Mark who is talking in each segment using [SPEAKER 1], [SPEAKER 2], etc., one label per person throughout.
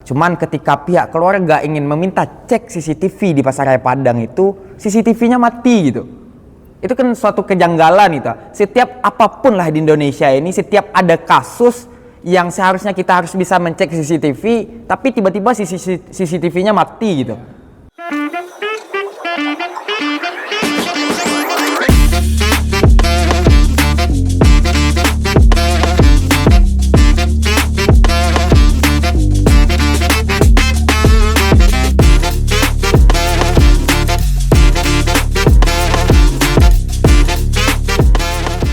[SPEAKER 1] Cuman ketika pihak keluarga ingin meminta cek CCTV di Pasaraya Padang itu, CCTV-nya mati gitu. Itu kan suatu kejanggalan itu. Setiap apapun lah di Indonesia ini, setiap ada kasus yang seharusnya kita harus bisa mencek CCTV, tapi tiba-tiba CCTV-nya mati gitu.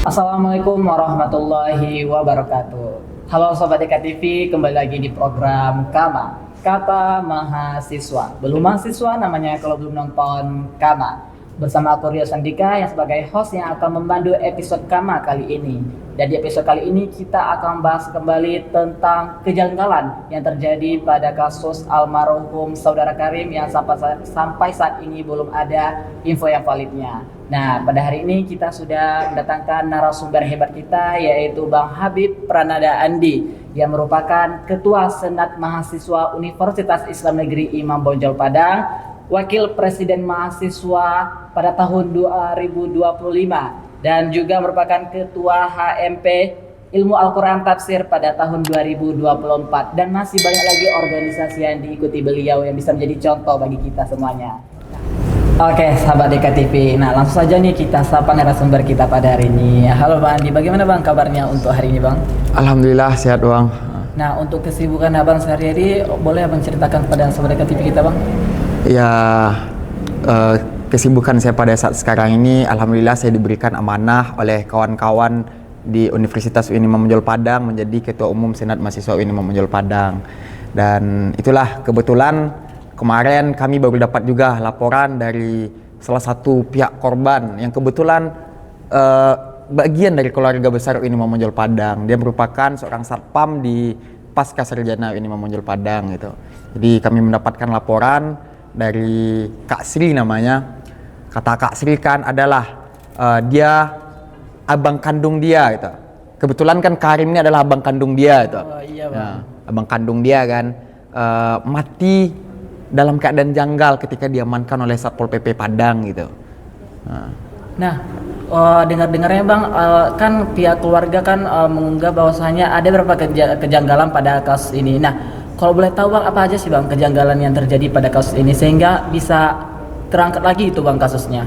[SPEAKER 2] Assalamualaikum warahmatullahi wabarakatuh. Halo Sobat Eka TV, kembali lagi di program Kama, Kata Mahasiswa. Belum mahasiswa namanya kalau belum nonton Kama. Bersama aku Rio Sandika yang sebagai host yang akan membantu episode Kama kali ini. Dan di episode kali ini kita akan bahas kembali tentang kejanggalan yang terjadi pada kasus almarhum Saudara Karim yang sampai saat ini belum ada info yang validnya. Nah, pada hari ini kita sudah mendatangkan narasumber hebat kita, yaitu Bang Habib Prananda Andi, yang merupakan Ketua Senat Mahasiswa Universitas Islam Negeri Imam Bonjol Padang, Wakil Presiden Mahasiswa pada tahun 2025, dan juga merupakan Ketua HMP Ilmu Al-Quran Tafsir pada tahun 2024. Dan masih banyak lagi organisasi yang diikuti beliau yang bisa menjadi contoh bagi kita semuanya. Oke, sahabat Eka TV. Nah, langsung saja nih kita sapa narasumber kita pada hari ini. Halo Bang Andi, bagaimana Bang kabarnya untuk hari ini Bang?
[SPEAKER 1] Alhamdulillah sehat Bang.
[SPEAKER 2] Nah, untuk kesibukan Abang sehari-hari, boleh Abang ceritakan kepada sahabat Eka TV kita Bang?
[SPEAKER 1] Ya, kesibukan saya pada saat sekarang ini, alhamdulillah saya diberikan amanah oleh kawan-kawan di Universitas UIN Imam Bonjol Padang menjadi Ketua Umum Senat Mahasiswa UIN Imam Bonjol Padang. Dan itulah kebetulan kemarin kami baru dapat juga laporan dari salah satu pihak korban yang kebetulan bagian dari keluarga besar UIN Imam Bonjol Padang. Dia merupakan seorang satpam di Pasca Sarjana UIN Imam Bonjol Padang gitu. Jadi kami mendapatkan laporan dari Kak Sri namanya. Kata Kak Sri kan adalah dia abang kandung dia gitu. Kebetulan kan Karim ini adalah abang kandung dia gitu.
[SPEAKER 2] Oh iya Bang.
[SPEAKER 1] Nah, abang kandung dia kan mati dalam keadaan janggal ketika diamankan oleh Satpol PP Padang gitu.
[SPEAKER 2] Nah, dengar-dengarnya Bang, kan pihak keluarga kan mengunggah bahwasanya ada beberapa kejanggalan pada kasus ini. Nah, kalau boleh tahu Bang, apa aja sih Bang kejanggalan yang terjadi pada kasus ini sehingga bisa terangkat lagi itu Bang kasusnya?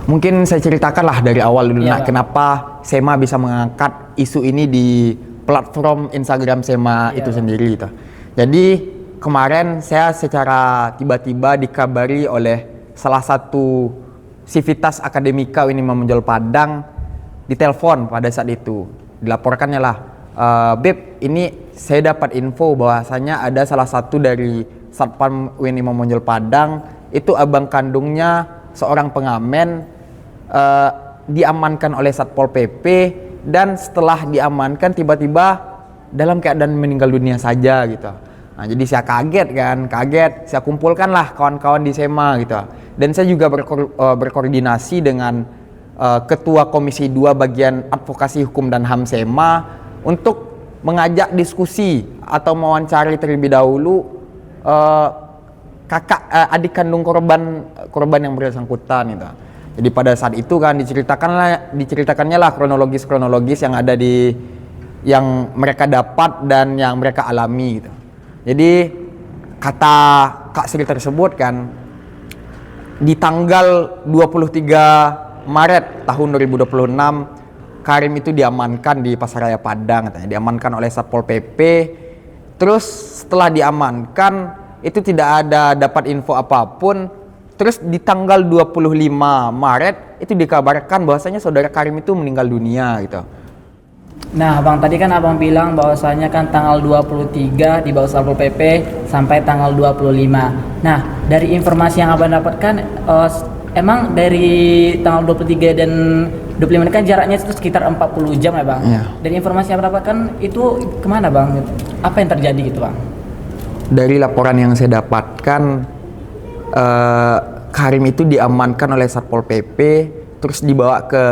[SPEAKER 1] Mungkin saya ceritakanlah dari awal dulu
[SPEAKER 2] Iya,
[SPEAKER 1] kenapa SEMA bisa mengangkat isu ini di platform Instagram SEMA itu sendiri gitu. Jadi kemarin saya secara tiba-tiba dikabari oleh salah satu sivitas akademika UIN Imam Bonjol Padang ditelepon pada saat itu. Dilaporkannya lah, Beb, ini saya dapat info bahwasanya ada salah satu dari Satpam UIN Imam Bonjol Padang, itu abang kandungnya seorang pengamen, diamankan oleh Satpol PP, dan setelah diamankan tiba-tiba dalam keadaan meninggal dunia saja gitu. Nah, jadi saya kaget, saya kumpulkanlah kawan-kawan di SEMA gitu. Dan saya juga berkoordinasi dengan Ketua Komisi 2 Bagian Advokasi Hukum dan HAM SEMA untuk mengajak diskusi atau mewawancari terlebih dahulu adik kandung korban yang bersangkutan gitu. Jadi pada saat itu kan diceritakannya lah kronologis yang mereka dapat dan yang mereka alami gitu. Jadi kata Kak Sri tersebut kan, di tanggal 23 Maret tahun 2026 Karim itu diamankan di Pasaraya Padang katanya, diamankan oleh Satpol PP. Terus setelah diamankan itu tidak ada dapat info apapun. Terus di tanggal 25 Maret itu dikabarkan bahwasanya saudara Karim itu meninggal dunia gitu.
[SPEAKER 2] Nah, Bang, tadi kan Abang bilang bahwasanya kan tanggal 23 di bawah Satpol PP sampai tanggal 25. Nah, dari informasi yang Abang dapatkan, emang dari tanggal 23 dan 25 ini kan jaraknya itu sekitar 40 jam ya Bang?
[SPEAKER 1] Iya.
[SPEAKER 2] Dari informasi yang Abang dapatkan itu kemana Bang? Apa yang terjadi gitu Bang?
[SPEAKER 1] Dari laporan yang saya dapatkan, Karim itu diamankan oleh Satpol PP, terus dibawa ke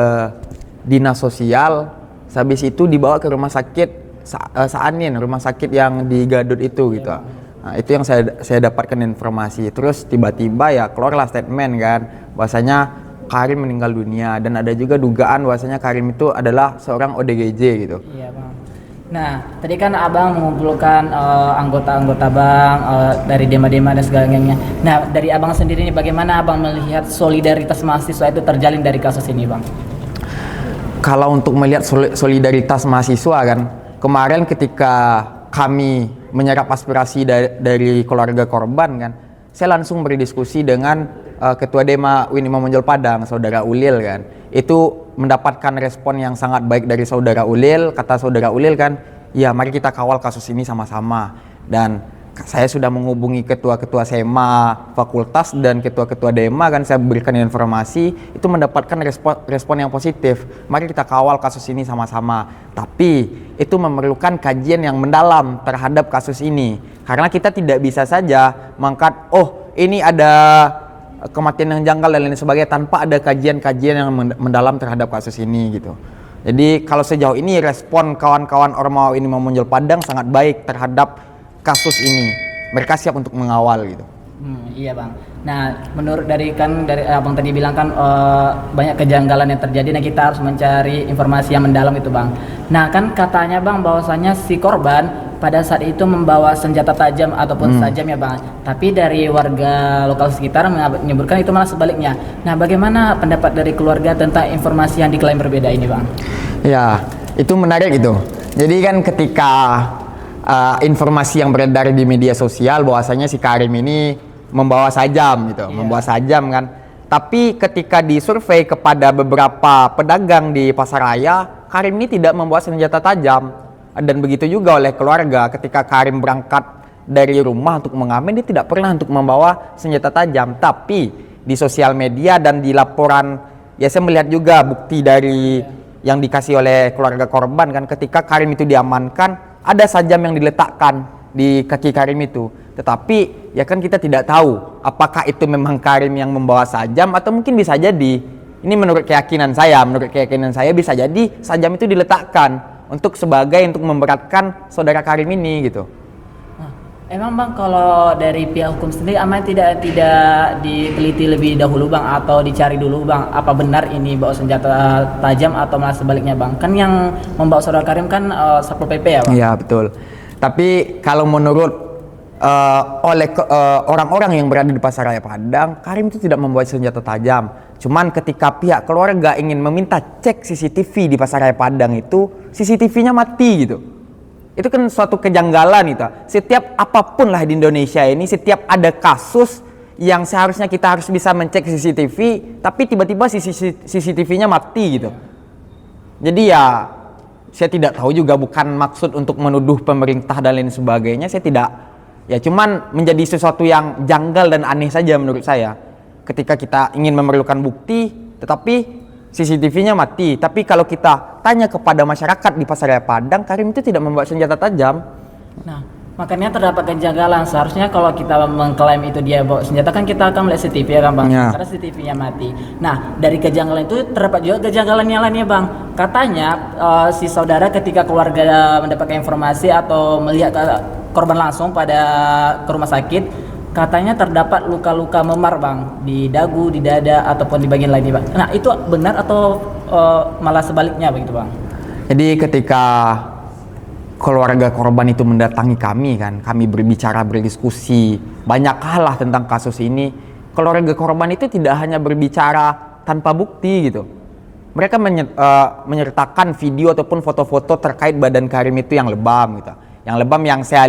[SPEAKER 1] dinas sosial. Habis itu dibawa ke rumah sakit Saanin, rumah sakit yang di Gadut itu gitu. Nah, itu yang saya dapatkan informasi. Terus tiba-tiba ya keluarlah statement kan, bahwasanya Karim meninggal dunia, dan ada juga dugaan bahwasanya Karim itu adalah seorang ODGJ gitu.
[SPEAKER 2] Iya bang. Nah, tadi kan abang mengumpulkan anggota-anggota bang dari Dema-Dema dan segalanya. Nah, dari abang sendiri nih, bagaimana abang melihat solidaritas mahasiswa itu terjalin dari kasus ini bang?
[SPEAKER 1] Kalau untuk melihat solidaritas mahasiswa kan, kemarin ketika kami menyerap aspirasi dari keluarga korban kan, saya langsung berdiskusi dengan Ketua Dema UIN Imam Bonjol Padang, Saudara Ulil kan. Itu mendapatkan respon yang sangat baik dari Saudara Ulil. Kata Saudara Ulil kan, ya mari kita kawal kasus ini sama-sama. Dan saya sudah menghubungi ketua-ketua SEMA fakultas dan ketua-ketua Dema kan, saya berikan informasi, itu mendapatkan respon yang positif. Mari kita kawal kasus ini sama-sama. Tapi itu memerlukan kajian yang mendalam terhadap kasus ini. Karena kita tidak bisa saja mengangkat, oh ini ada kematian yang janggal dan lain sebagainya tanpa ada kajian-kajian yang mendalam terhadap kasus ini gitu. Jadi kalau sejauh ini respon kawan-kawan Ormawa ini Imam Bonjol Padang sangat baik terhadap kasus ini. Mereka siap untuk mengawal gitu.
[SPEAKER 2] Iya bang. Nah, menurut dari abang tadi bilang kan banyak kejanggalan yang terjadi. Nah, kita harus mencari informasi yang mendalam itu bang. Nah, kan katanya bang bahwasanya si korban pada saat itu membawa senjata tajam ataupun sajam ya bang. Tapi dari warga lokal sekitar menyebutkan itu malah sebaliknya. Nah, bagaimana pendapat dari keluarga tentang informasi yang diklaim berbeda ini bang?
[SPEAKER 1] Ya, itu menarik itu. Jadi kan ketika informasi yang beredar di media sosial bahwasanya si Karim ini membawa sajam gitu, membawa sajam kan. Tapi ketika disurvei kepada beberapa pedagang di pasaraya, Karim ini tidak membawa senjata tajam. Dan begitu juga oleh keluarga, ketika Karim berangkat dari rumah untuk mengamen, dia tidak pernah untuk membawa senjata tajam. Tapi di sosial media dan di laporan, ya saya melihat juga bukti dari yang dikasih oleh keluarga korban kan, ketika Karim itu diamankan, ada sajam yang diletakkan di kaki Karim itu. Tetapi ya kan kita tidak tahu apakah itu memang Karim yang membawa sajam atau mungkin bisa jadi, ini menurut keyakinan saya bisa jadi sajam itu diletakkan untuk memberatkan saudara Karim ini gitu.
[SPEAKER 2] Nah, emang bang kalau dari pihak hukum sendiri aman tidak diteliti lebih dahulu bang, atau dicari dulu bang apa benar ini bawa senjata tajam atau malah sebaliknya bang? Kan yang membawa saudara Karim kan Satpol PP ya bang?
[SPEAKER 1] Iya betul. Tapi kalau menurut orang-orang yang berada di Pasaraya Padang, Karim itu tidak membawa senjata tajam. Cuman ketika pihak keluarga ingin meminta cek CCTV di Pasaraya Padang itu, CCTV-nya mati gitu. Itu kan suatu kejanggalan itu. Setiap apapun lah di Indonesia ini, setiap ada kasus yang seharusnya kita harus bisa mencek CCTV, tapi tiba-tiba CCTV-nya mati gitu. Jadi ya saya tidak tahu juga, bukan maksud untuk menuduh pemerintah dan lain sebagainya, saya tidak. Ya cuman menjadi sesuatu yang janggal dan aneh saja menurut saya. Ketika kita ingin memerlukan bukti, tetapi CCTV-nya mati. Tapi kalau kita tanya kepada masyarakat di Pasaraya Padang, Karim itu tidak membawa senjata tajam.
[SPEAKER 2] Nah, makanya terdapat kejanggalan. Seharusnya kalau kita mengklaim itu dia bawa senjata, kan kita akan melihat CCTV ya kan bang?
[SPEAKER 1] Ya.
[SPEAKER 2] Karena CCTV-nya mati. Nah, dari kejanggalan itu terdapat juga kejanggalan yang lainnya bang. Katanya si saudara ketika keluarga mendapatkan informasi atau melihat korban langsung pada ke rumah sakit, katanya terdapat luka-luka memar bang di dagu, di dada ataupun di bagian lainnya bang. Nah, itu benar atau malah sebaliknya begitu bang?
[SPEAKER 1] Jadi ketika keluarga korban itu mendatangi kami kan, kami berbicara, berdiskusi banyak hal lah tentang kasus ini. Keluarga korban itu tidak hanya berbicara tanpa bukti gitu. Mereka menyertakan video ataupun foto-foto terkait badan Karim itu yang lebam gitu. Yang lebam yang saya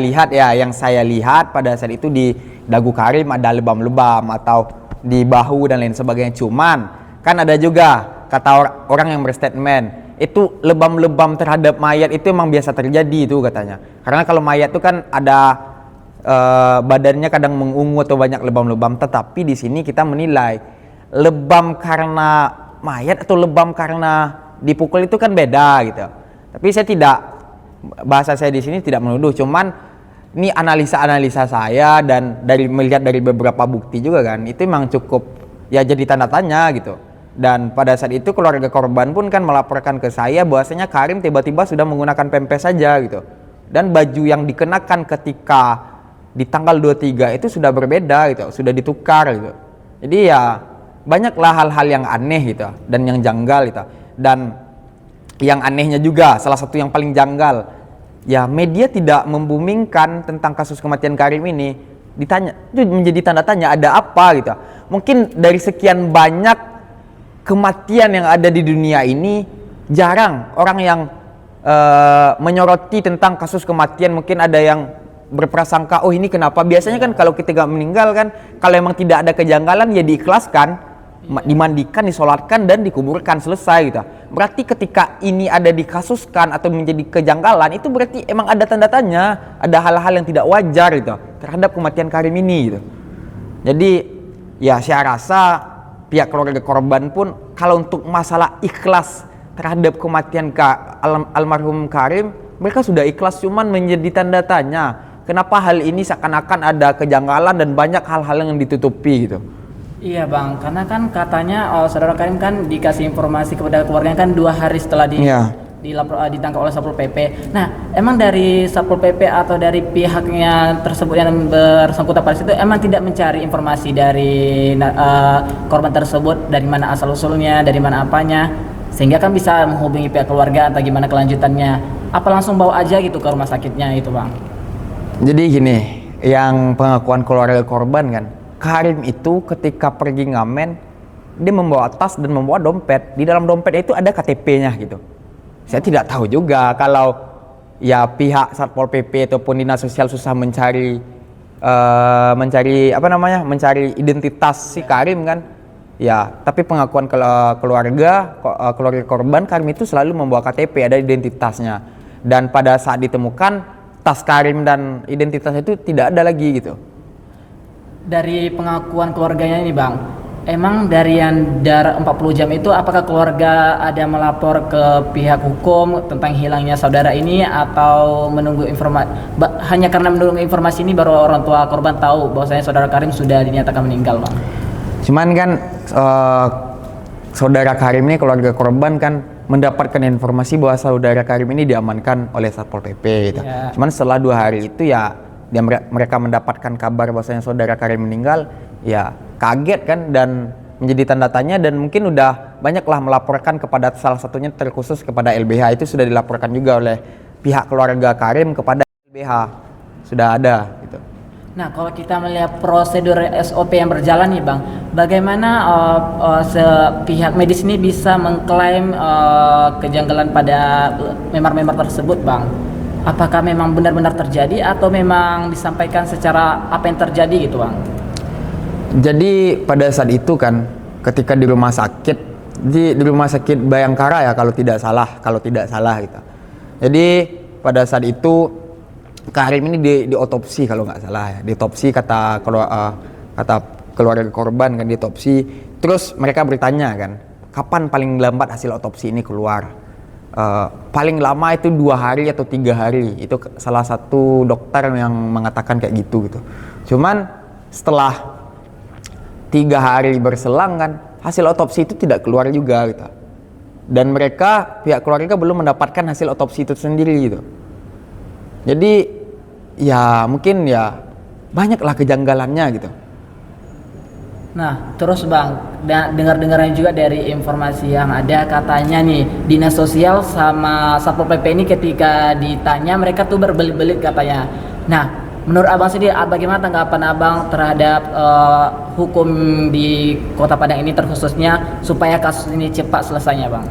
[SPEAKER 1] lihat pada saat itu di dagu Karim ada lebam-lebam atau di bahu dan lain sebagainya. Cuman kan ada juga kata orang yang berstatement, itu lebam-lebam terhadap mayat itu emang biasa terjadi itu katanya. Karena kalau mayat itu kan ada badannya kadang mengungu atau banyak lebam-lebam, tetapi di sini kita menilai lebam karena mayat atau lebam karena dipukul itu kan beda gitu. Tapi bahasa saya di sini tidak menuduh, cuman ini analisa saya dan melihat dari beberapa bukti juga kan, itu memang cukup ya jadi tanda tanya gitu. Dan pada saat itu keluarga korban pun kan melaporkan ke saya bahwasanya Karim tiba-tiba sudah menggunakan pempes saja gitu. Dan baju yang dikenakan ketika di tanggal 23 itu sudah berbeda gitu, sudah ditukar gitu. Jadi ya banyaklah hal-hal yang aneh gitu dan yang janggal gitu. Dan yang anehnya juga, salah satu yang paling janggal, ya media tidak membumingkan tentang kasus kematian Karim ini. Ditanya, itu menjadi tanda tanya, ada apa gitu. Mungkin dari sekian banyak kematian yang ada di dunia ini, jarang orang yang menyoroti tentang kasus kematian. Mungkin ada yang berprasangka, oh ini kenapa? Biasanya kan kalau kita gak meninggal kan, kalau emang tidak ada kejanggalan ya diikhlaskan, dimandikan, disolatkan, dan dikuburkan, selesai gitu. Berarti ketika ini ada dikasuskan atau menjadi kejanggalan, itu berarti emang ada tanda tanya, ada hal-hal yang tidak wajar gitu terhadap kematian Karim ini gitu. Jadi ya saya rasa pihak keluarga korban pun kalau untuk masalah ikhlas terhadap kematian almarhum Karim, mereka sudah ikhlas, cuman menjadi tanda tanya kenapa hal ini seakan-akan ada kejanggalan dan banyak hal-hal yang ditutupi gitu.
[SPEAKER 2] Iya bang, karena kan katanya saudara Karim kan dikasih informasi kepada keluarganya kan 2 hari setelah ditangkap oleh Satpol PP. Nah, emang dari Satpol PP atau dari pihaknya tersebut yang bersangkutan pada situ emang tidak mencari informasi dari korban tersebut, dari mana asal usulnya, dari mana apanya, sehingga kan bisa menghubungi pihak keluarga atau gimana kelanjutannya. Apa langsung bawa aja gitu ke rumah sakitnya itu bang? Jadi
[SPEAKER 1] gini, yang pengakuan keluarga korban kan, Karim itu ketika pergi ngamen, dia membawa tas dan membawa dompet. Di dalam dompet itu ada KTP-nya gitu. Saya tidak tahu juga kalau ya pihak Satpol PP ataupun Dinas Sosial susah mencari mencari identitas si Karim kan. Ya, tapi pengakuan keluarga korban, Karim itu selalu membawa KTP, ada identitasnya. Dan pada saat ditemukan, tas Karim dan identitasnya itu tidak ada lagi gitu.
[SPEAKER 2] Dari pengakuan keluarganya ini bang, emang dari yang jarak 40 jam itu apakah keluarga ada melapor ke pihak hukum tentang hilangnya saudara ini, atau menunggu informasi, hanya karena menunggu informasi ini baru orang tua korban tahu bahwasanya saudara Karim sudah dinyatakan meninggal bang?
[SPEAKER 1] Cuman kan saudara Karim ini, keluarga korban kan mendapatkan informasi bahwa saudara Karim ini diamankan oleh Satpol PP gitu. Yeah. Cuman setelah 2 hari itu ya mereka mendapatkan kabar bahwasanya saudara Karim meninggal, ya kaget kan dan menjadi tanda tanya, dan mungkin udah banyaklah melaporkan kepada, salah satunya terkhusus kepada LBH. Itu sudah dilaporkan juga oleh pihak keluarga Karim kepada LBH, sudah ada gitu.
[SPEAKER 2] Nah, kalau kita melihat prosedur SOP yang berjalan nih bang, bagaimana pihak medis ini bisa mengklaim kejanggalan pada member-member tersebut bang? Apakah memang benar-benar terjadi atau memang disampaikan secara apa yang terjadi gitu bang?
[SPEAKER 1] Jadi pada saat itu kan ketika di rumah sakit Bayangkara ya kalau tidak salah gitu. Jadi pada saat itu Karim ini diotopsi kalau nggak salah ya, diotopsi kata keluarga korban kan, diotopsi. Terus mereka bertanya kan, kapan paling lambat hasil otopsi ini keluar? Paling lama itu 2 hari atau 3 hari. Itu salah satu dokter yang mengatakan kayak gitu. Cuman setelah 3 hari berselang kan, hasil otopsi itu tidak keluar juga gitu. Dan pihak keluarga belum mendapatkan hasil otopsi itu sendiri gitu. Jadi ya mungkin ya banyaklah kejanggalannya gitu.
[SPEAKER 2] Nah, terus bang, dengar-dengarnya juga dari informasi yang ada, katanya nih Dinas Sosial sama Satpol PP ini ketika ditanya mereka tuh berbelit-belit katanya. Nah, menurut abang sendiri bagaimana tanggapan abang terhadap hukum di Kota Padang ini terkhususnya supaya kasus ini cepat selesainya bang?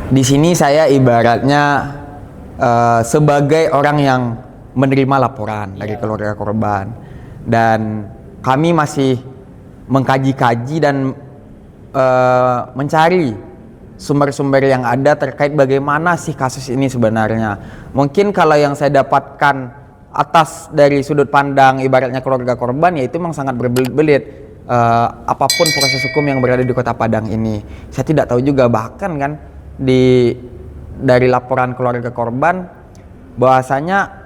[SPEAKER 1] Di sini saya ibaratnya sebagai orang yang menerima laporan dari keluarga korban, dan kami masih mengkaji-kaji dan mencari sumber-sumber yang ada terkait bagaimana sih kasus ini sebenarnya. Mungkin kalau yang saya dapatkan atas dari sudut pandang ibaratnya keluarga korban, ya itu memang sangat berbelit-belit. Apapun proses hukum yang berada di Kota Padang ini, saya tidak tahu juga. Bahkan kan dari laporan keluarga korban bahwasanya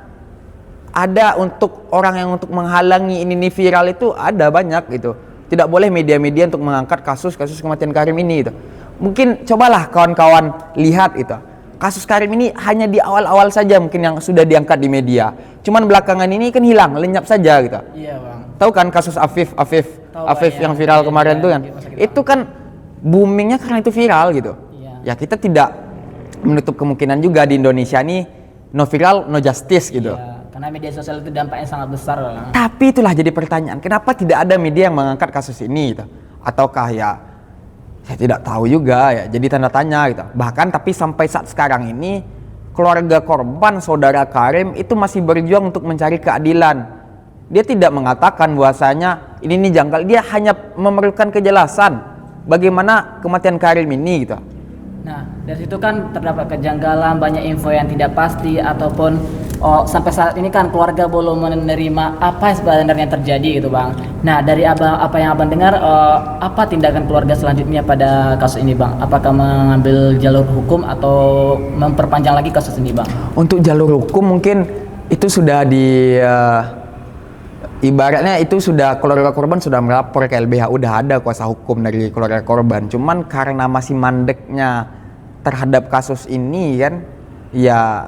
[SPEAKER 1] ada untuk orang yang untuk menghalangi ini viral itu ada banyak gitu. Tidak boleh media-media untuk mengangkat kasus kematian Karim ini gitu. Mungkin cobalah kawan-kawan lihat itu. kasus Karim ini hanya di awal-awal saja mungkin yang sudah diangkat di media. Cuman belakangan ini kan hilang, lenyap saja gitu.
[SPEAKER 2] Iya bang.
[SPEAKER 1] Tahu kan kasus Afif
[SPEAKER 2] Tahu,
[SPEAKER 1] yang viral kemarin tuh kan? Itu kan boomingnya karena itu viral gitu.
[SPEAKER 2] Iya.
[SPEAKER 1] Ya kita tidak menutup kemungkinan juga di Indonesia nih no viral no justice gitu.
[SPEAKER 2] Iya, karena media sosial itu dampaknya sangat besar bang.
[SPEAKER 1] Tapi itulah jadi pertanyaan, kenapa tidak ada media yang mengangkat kasus ini gitu? Ataukah ya saya tidak tahu juga ya, jadi tanda tanya gitu. Bahkan tapi sampai saat sekarang ini keluarga korban saudara Karim itu masih berjuang untuk mencari keadilan. Dia tidak mengatakan bahwasanya ini janggal, dia hanya memerlukan kejelasan bagaimana kematian Karim ini gitu.
[SPEAKER 2] Nah, dari situ kan terdapat kejanggalan, banyak info yang tidak pasti ataupun sampai saat ini kan keluarga belum menerima apa yang sebenarnya terjadi gitu bang. Nah, dari apa yang abang dengar, apa tindakan keluarga selanjutnya pada kasus ini bang? Apakah mengambil jalur hukum atau memperpanjang lagi kasus ini bang?
[SPEAKER 1] Untuk jalur hukum mungkin itu sudah ibaratnya itu sudah keluarga korban sudah melapor ke LBH, udah ada kuasa hukum dari keluarga korban. Cuman karena masih mandeknya terhadap kasus ini kan, ya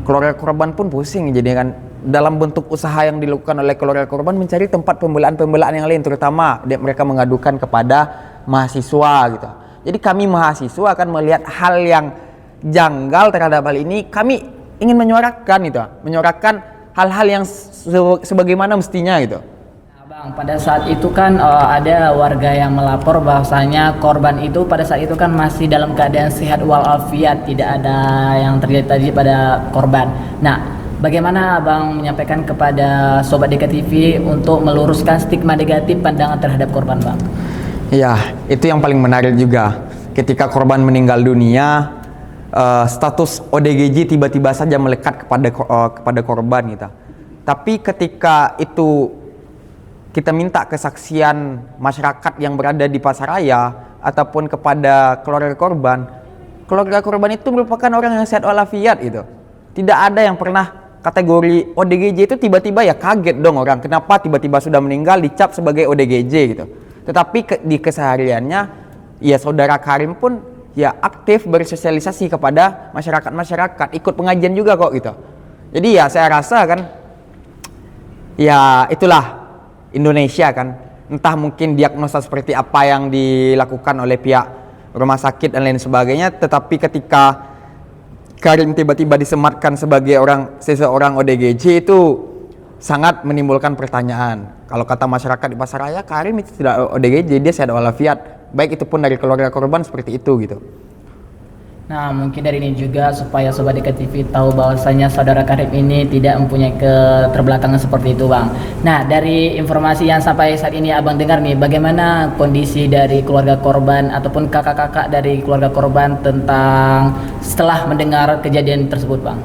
[SPEAKER 1] keluarga korban pun pusing. Jadi kan dalam bentuk usaha yang dilakukan oleh keluarga korban mencari tempat pembelaan yang lain, terutama mereka mengadukan kepada mahasiswa gitu. Jadi kami mahasiswa akan melihat hal yang janggal terhadap hal ini, kami ingin menyuarakan hal-hal yang sebagaimana mestinya gitu.
[SPEAKER 2] Nah, bang, pada saat itu kan ada warga yang melapor bahwasanya korban itu pada saat itu kan masih dalam keadaan sehat walafiat, tidak ada yang terjadi tadi pada korban. Nah, bagaimana abang menyampaikan kepada Sobat Deka TV untuk meluruskan stigma negatif pandangan terhadap korban bang?
[SPEAKER 1] Ya, itu yang paling menarik juga. Ketika korban meninggal dunia, status ODGJ tiba-tiba saja melekat kepada korban gitu. Tapi ketika itu kita minta kesaksian masyarakat yang berada di Pasaraya ataupun kepada keluarga korban itu merupakan orang yang sehat walafiat gitu. Tidak ada yang pernah kategori ODGJ itu tiba-tiba ya kaget dong orang. Kenapa tiba-tiba sudah meninggal dicap sebagai ODGJ gitu. Tetapi di kesehariannya ya saudara Karim pun ya aktif bersosialisasi kepada masyarakat, ikut pengajian juga kok gitu. Jadi ya saya rasa kan ya itulah Indonesia kan, entah mungkin diagnosa seperti apa yang dilakukan oleh pihak rumah sakit dan lain sebagainya, tetapi ketika Karim tiba-tiba disematkan sebagai seseorang ODGJ itu sangat menimbulkan pertanyaan. Kalau kata masyarakat di Pasaraya, Karim itu tidak ODGJ, dia sehat walafiat, baik itu pun dari keluarga korban seperti itu gitu.
[SPEAKER 2] Nah, mungkin dari ini juga supaya Sobat Deka TV tahu bahwasanya saudara Karim ini tidak mempunyai keterbelakangan seperti itu, Bang. Nah, dari informasi yang sampai saat ini Abang dengar nih, bagaimana kondisi dari keluarga korban ataupun kakak-kakak dari keluarga korban tentang setelah mendengar kejadian tersebut, Bang?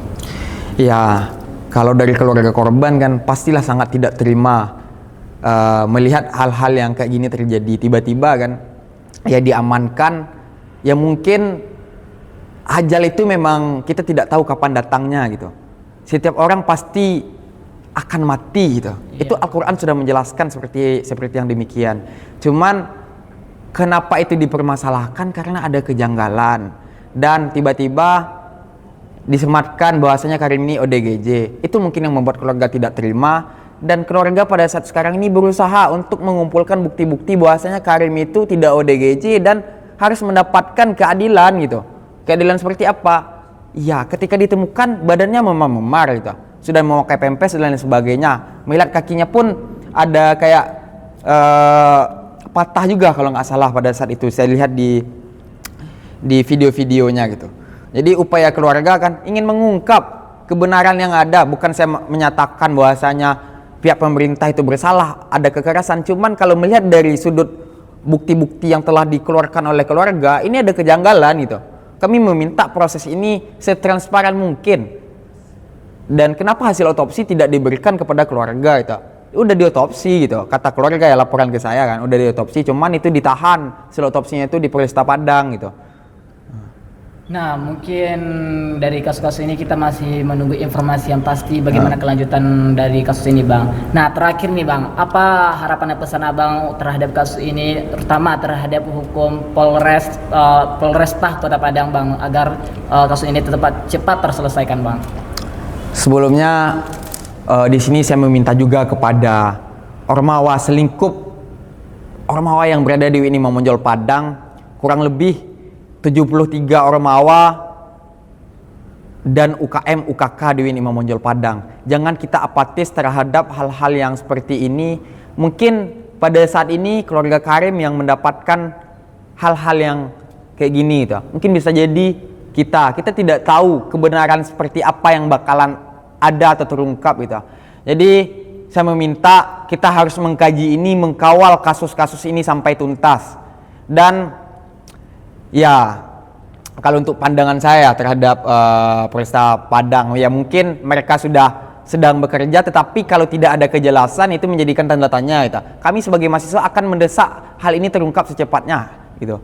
[SPEAKER 1] Ya, kalau dari keluarga korban kan pastilah sangat tidak terima melihat hal-hal yang kayak gini terjadi. Tiba-tiba kan ya diamankan, ya mungkin ajal itu memang kita tidak tahu kapan datangnya gitu. Setiap orang pasti akan mati gitu. Iya. Itu Al-Quran sudah menjelaskan seperti yang demikian. Cuman kenapa itu dipermasalahkan? Karena ada kejanggalan dan tiba-tiba disematkan bahwasanya Karim ini ODGJ. Itu mungkin yang membuat keluarga tidak terima, dan keluarga pada saat sekarang ini berusaha untuk mengumpulkan bukti-bukti bahwasanya Karim itu tidak ODGJ dan harus mendapatkan keadilan gitu. Keadilan seperti apa? Ya, ketika ditemukan badannya memar-memar gitu. Sudah memakai pempes dan lain sebagainya. Melihat kakinya pun ada kayak patah juga kalau nggak salah pada saat itu. Saya lihat di video-videonya gitu. Jadi upaya keluarga kan ingin mengungkap kebenaran yang ada. Bukan saya menyatakan bahwasanya pihak pemerintah itu bersalah, ada kekerasan. Cuman kalau melihat dari sudut bukti-bukti yang telah dikeluarkan oleh keluarga, ini ada kejanggalan gitu. Kami meminta proses ini setransparan mungkin. Dan kenapa hasil otopsi tidak diberikan kepada keluarga itu? Udah diotopsi gitu, kata keluarga ya, laporan ke saya kan, udah diotopsi, cuman itu ditahan hasil otopsinya itu di Polresta Padang gitu.
[SPEAKER 2] Nah, mungkin dari kasus-kasus ini kita masih menunggu informasi yang pasti bagaimana kelanjutan dari kasus ini, Bang. Nah, terakhir nih, Bang, apa harapan dan pesan Abang terhadap kasus ini, terutama terhadap hukum Polresta Kota Padang, Bang, agar kasus ini cepat terselesaikan, Bang?
[SPEAKER 1] Sebelumnya di sini saya meminta juga kepada Ormawa selingkup, Ormawa yang berada di UIN Imam Bonjol Padang, kurang lebih 73 Ormawa dan UKM UKK di UIN Imam Bonjol Padang. Jangan kita apatis terhadap hal-hal yang seperti ini. Mungkin pada saat ini keluarga Karim yang mendapatkan hal-hal yang kayak gini gitu. Mungkin bisa jadi kita tidak tahu kebenaran seperti apa yang bakalan ada atau terungkap gitu. Jadi saya meminta kita harus mengkaji ini, mengkawal kasus-kasus ini sampai tuntas. Dan ya, kalau untuk pandangan saya terhadap Polresta Padang, ya mungkin mereka sudah sedang bekerja, tetapi kalau tidak ada kejelasan itu menjadikan tanda tanya gitu. Kami sebagai mahasiswa akan mendesak hal ini terungkap secepatnya gitu.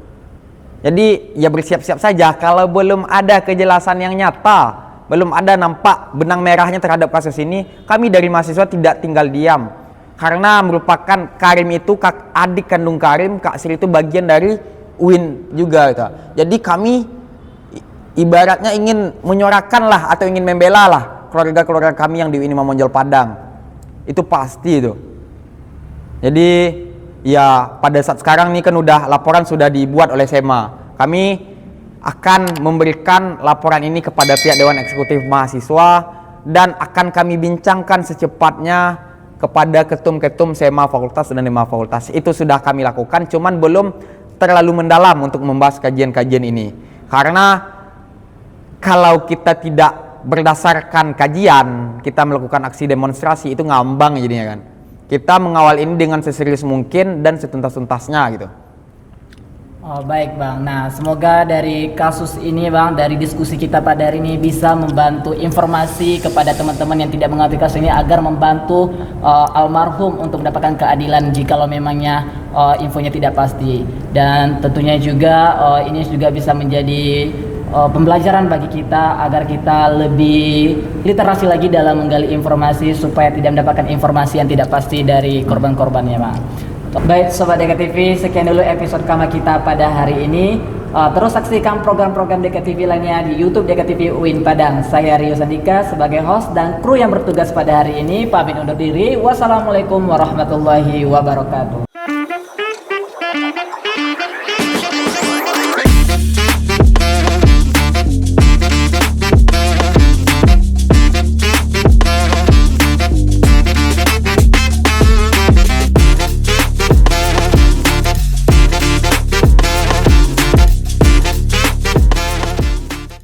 [SPEAKER 1] Jadi ya bersiap-siap saja kalau belum ada kejelasan yang nyata, belum ada nampak benang merahnya terhadap kasus ini, kami dari mahasiswa tidak tinggal diam. Karena merupakan Karim itu adik kandung Karim, Kak Sri itu bagian dari UIN juga gitu. Jadi kami ibaratnya ingin menyorakan lah atau ingin membela lah keluarga-keluarga kami yang di UIN Imam Bonjol Padang. Itu pasti itu. Jadi ya pada saat sekarang nih kan laporan sudah dibuat oleh SEMA. Kami akan memberikan laporan ini kepada pihak Dewan Eksekutif Mahasiswa dan akan kami bincangkan secepatnya kepada ketum-ketum SEMA fakultas dan DEMA fakultas. Itu sudah kami lakukan, cuman belum terlalu mendalam untuk membahas kajian-kajian ini. Karena kalau kita tidak berdasarkan kajian, kita melakukan aksi demonstrasi, itu ngambang jadinya kan. Kita mengawal ini dengan seserius mungkin dan setuntas-tuntasnya gitu.
[SPEAKER 2] Oh, baik, Bang. Nah, semoga dari kasus ini, Bang, dari diskusi kita pada hari ini bisa membantu informasi kepada teman-teman yang tidak mengerti kasus ini agar membantu almarhum untuk mendapatkan keadilan jikalau memangnya infonya tidak pasti. Dan tentunya juga ini juga bisa menjadi pembelajaran bagi kita agar kita lebih literasi lagi dalam menggali informasi supaya tidak mendapatkan informasi yang tidak pasti dari korban-korbannya, Bang. Baik Sobat Deka TV, sekian dulu episode Kama kita pada hari ini. Terus saksikan program-program Deka TV lainnya di YouTube Deka TV UIN Padang. Saya Rio Sandika sebagai host dan kru yang bertugas pada hari ini pamit undur diri. Wassalamualaikum warahmatullahi wabarakatuh.